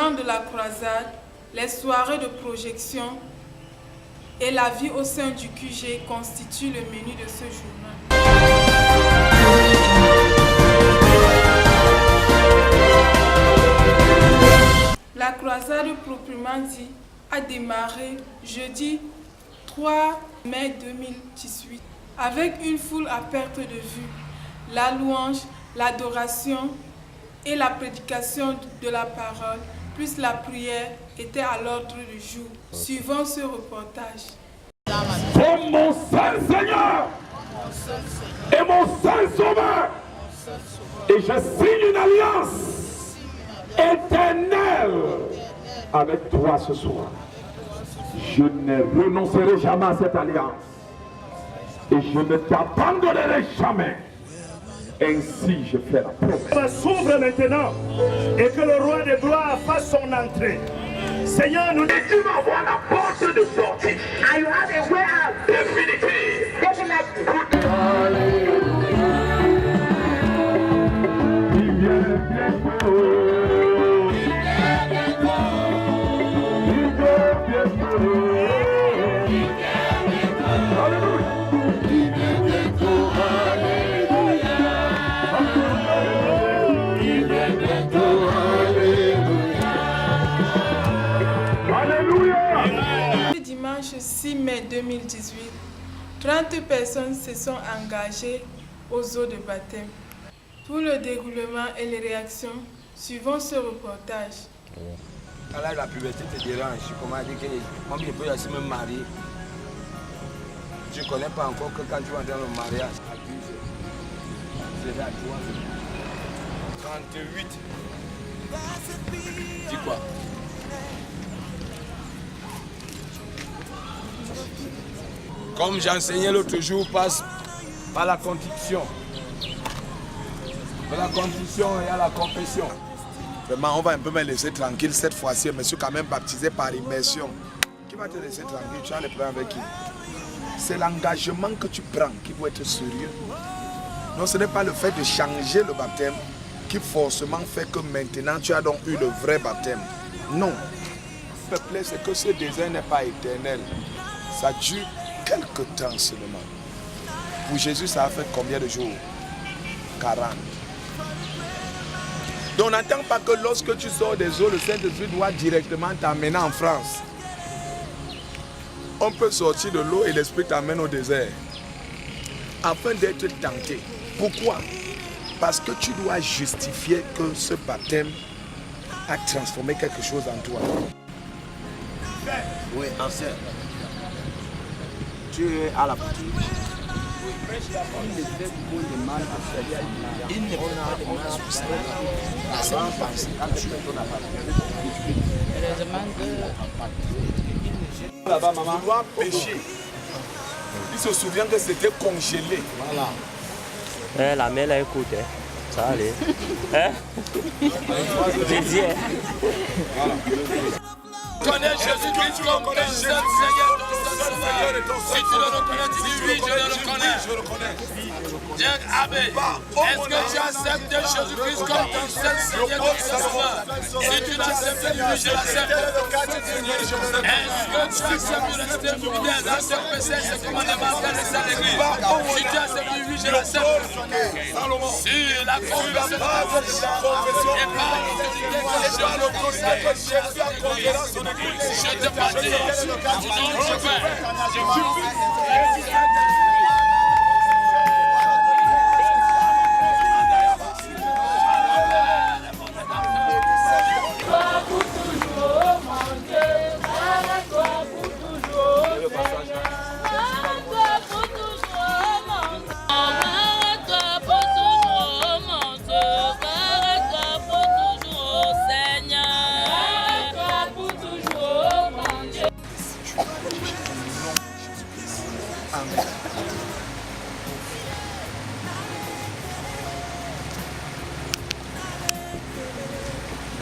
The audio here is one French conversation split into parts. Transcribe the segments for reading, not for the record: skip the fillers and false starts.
moment de la croisade, les soirées de projection et la vie au sein du QG constituent le menu de ce journal. La croisade proprement dit a démarré jeudi 3 mai 2018 avec une foule à perte de vue. La louange, l'adoration et la prédication de la parole, plus la prière, étaient à l'ordre du jour. Suivant ce reportage. C'est mon seul Seigneur et mon seul Sauveur. Et je signe une alliance éternelle avec toi ce soir. Je ne renoncerai jamais à cette alliance. Et je ne t'abandonnerai jamais. Ainsi je fais la promesse. Ça s'ouvre maintenant et que le roi de gloire fasse son entrée. Seigneur, nous Et tu vas voir la porte de sortie. And you have a way out. Définitive. Definitely. Alléluia. Il vient bientôt. Il vient bientôt. Alléluia. Il vient bientôt. Alléluia. Il vient bientôt. Alléluia. Le dimanche 6 mai 2018, 30 personnes se sont engagées aux eaux de baptême. Pour le déroulement et les réactions, suivons ce reportage. Là, la puberté te dérange. Comment dire que moi, je peux aussi me marier. Je ne connais pas encore que quand tu vas dans le mariage, c'est là, tu vois. 38. Dis quoi? Comme j'enseignais l'autre jour, passe par la conviction. De la conviction et à la confession. Vraiment, on va un peu me laisser tranquille cette fois-ci. Je me suis quand même baptisé par immersion. Qui va te laisser tranquille? Tu vas le prendre avec qui? C'est l'engagement que tu prends qui doit être sérieux. Non, ce n'est pas le fait de changer le baptême qui forcément fait que maintenant tu as donc eu le vrai baptême. Non. Le peuple, c'est que ce désert n'est pas éternel. Ça dure quelque temps seulement. Pour Jésus, ça a fait combien de jours? 40. Donc n'attends pas que lorsque tu sors des eaux, le Saint-Esprit doit directement t'amener en France. On peut sortir de l'eau et l'Esprit t'amène au désert. Afin d'être tenté. Pourquoi? Parce que tu dois justifier que ce baptême a transformé quelque chose en toi. Oui, ancien. Tu es à la boutique. Il ne peut pas demander sur ça. Là-bas, maman. Tu dois pécher. Il se souvient que c'était congelé. Voilà. La mère là écoute, ça allait. J'ai dit. Connais Jésus-Christ comme ton seul Seigneur, ton seul Sauveur. Si tu le reconnais, tu dis oui, je le reconnais. Dis Amen. Est-ce que tu acceptes Jésus-Christ comme ton seul Seigneur, ton seul Sauveur? Si tu l'acceptes, dis oui, je l'accepte. Est-ce que tu acceptes de rester fidèle dans ce péché, ce commandement dans les salles d'église? Si tu acceptes, dis oui, je l'accepte. Si la confession n'est pas l'autorité que Jésus a conféré à son église, je te baptise, sinon je vais.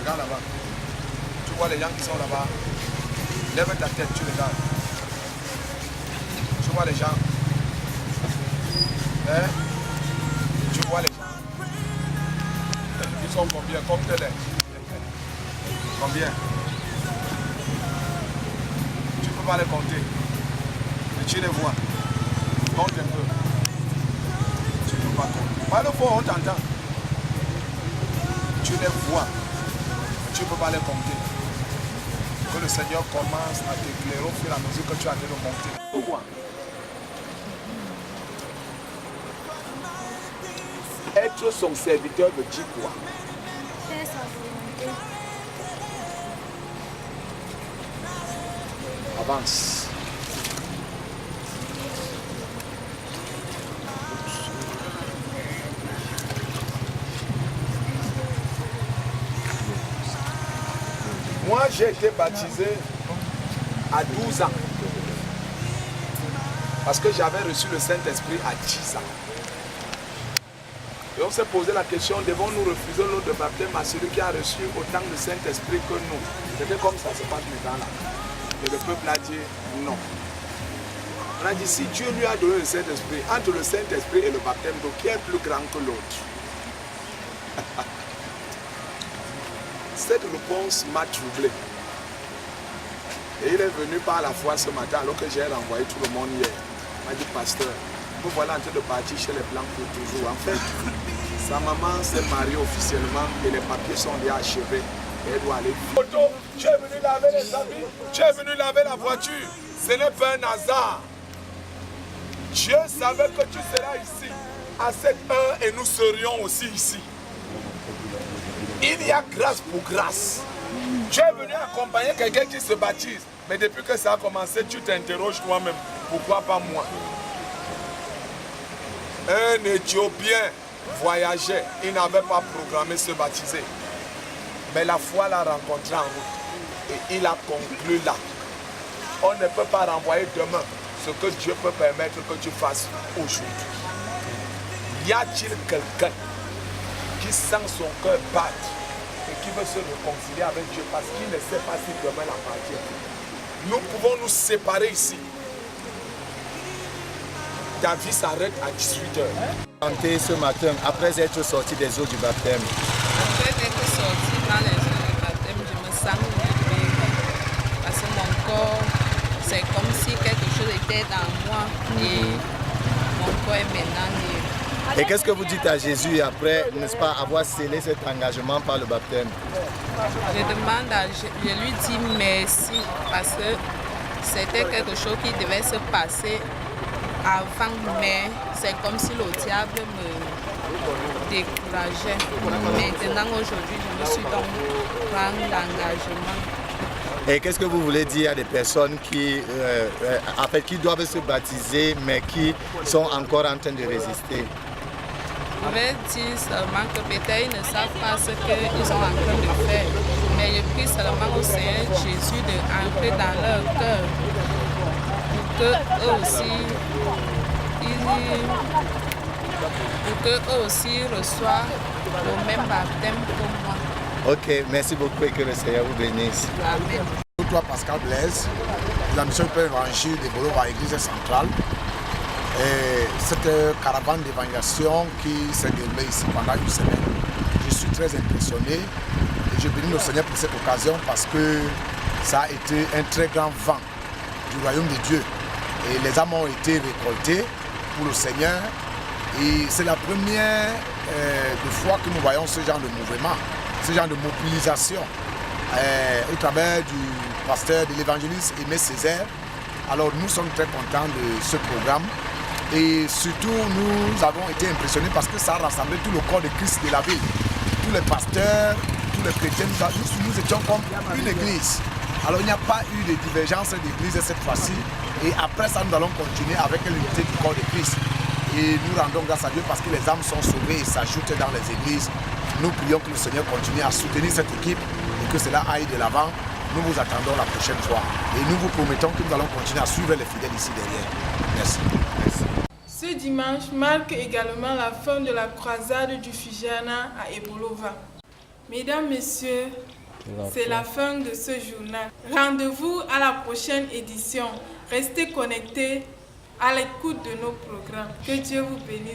Regarde là-bas. Tu vois les gens qui sont là-bas. Lève ta tête, tu regardes. Tu vois les gens. Hein? Tu vois les gens. Ils sont combien? Comme tel est. Combien? Tu ne peux pas les compter. Mais tu les vois. Compte un peu. Tu ne peux pas compter. Par le fond, on t'entend. Tu les vois. Tu ne peux pas les compter. Que le Seigneur commence à t'éclairer au fur et à mesure que tu as de monter. Pourquoi? Être son serviteur veut dire quoi? Faire sa volonté. Avance. Moi, j'ai été baptisé à 12 ans. Parce que j'avais reçu le Saint-Esprit à 10 ans. Et on s'est posé la question, devons-nous refuser l'eau de baptême à celui qui a reçu autant de Saint-Esprit que nous? C'était comme ça se passe maintenant là. Et le peuple a dit non. On a dit, si Dieu lui a donné le Saint-Esprit, entre le Saint-Esprit et le baptême d'eau, qui est plus grand que l'autre? Cette réponse m'a troublé. Et il est venu par la foi ce matin, alors que j'ai renvoyé tout le monde hier. Il m'a dit, pasteur, vous voilà en train de partir chez les Blancs pour toujours. En fait, sa maman s'est mariée officiellement et les papiers sont déjà achevés. Et elle doit aller. Tu es venu laver les habits, tu es venu laver la voiture. Ce n'est pas un hasard. Dieu savait que tu seras ici à cette heure et nous serions aussi ici. Il y a grâce pour grâce. Tu es venu accompagner quelqu'un qui se baptise. Mais depuis que ça a commencé, tu t'interroges toi-même. Pourquoi pas moi? Un Éthiopien voyageait. Il n'avait pas programmé se baptiser. Mais la foi l'a rencontré en route. Et il a conclu là. On ne peut pas renvoyer demain ce que Dieu peut permettre que tu fasses aujourd'hui. Y a-t-il quelqu'un qui sent son cœur battre et qui veut se réconcilier avec Dieu parce qu'il ne sait pas si demain l'appartient? Nous pouvons nous séparer ici. Ta vie s'arrête à 18h. Ce matin, après être sorti des eaux du baptême. Après être sorti dans les eaux du baptême, je me sens libérée. Parce que mon corps, c'est comme si quelque chose était dans moi et mon corps est maintenant libre. Et qu'est-ce que vous dites à Jésus après, n'est-ce pas, avoir scellé cet engagement par le baptême? Je lui dis merci parce que c'était quelque chose qui devait se passer avant, mais c'est comme si le diable me décourageait. Maintenant, aujourd'hui, je me suis donc pris l'engagement. Et qu'est-ce que vous voulez dire à des personnes qui doivent se baptiser, mais qui sont encore en train de résister? Je vais dire seulement que peut-être ils ne savent pas ce qu'ils sont en train de faire. Mais je prie seulement au Seigneur Jésus d'entrer dans leur cœur pour qu'eux aussi reçoivent le même baptême que moi. Ok, merci beaucoup et que le Seigneur vous bénisse. Amen. Toi, Pascal Blaise, la mission du Père Évangile de Bolova à l'Église centrale. Et cette caravane d'évangélisation qui s'est déroulée ici pendant une semaine, je suis très impressionné et je bénis le Seigneur pour cette occasion parce que ça a été un très grand vent du royaume de Dieu. Et les âmes ont été récoltées pour le Seigneur. Et c'est la première fois que nous voyons ce genre de mouvement, ce genre de mobilisation au travers du pasteur de l'évangéliste Aimé Césaire. Alors nous sommes très contents de ce programme. Et surtout, nous avons été impressionnés parce que ça a rassemblé tout le corps de Christ de la ville. Tous les pasteurs, tous les chrétiens, nous étions comme une église. Alors il n'y a pas eu de divergence d'église cette fois-ci. Et après ça, nous allons continuer avec l'unité du corps de Christ. Et nous rendons grâce à Dieu parce que les âmes sont sauvées et s'ajoutent dans les églises. Nous prions que le Seigneur continue à soutenir cette équipe et que cela aille de l'avant. Nous vous attendons la prochaine fois. Et nous vous promettons que nous allons continuer à suivre les fidèles ici derrière. Merci. Ce dimanche marque également la fin de la croisade du Fijana à Ebolova. Mesdames, Messieurs, c'est la fin de ce journal. Rendez-vous à la prochaine édition. Restez connectés à l'écoute de nos programmes. Que Dieu vous bénisse.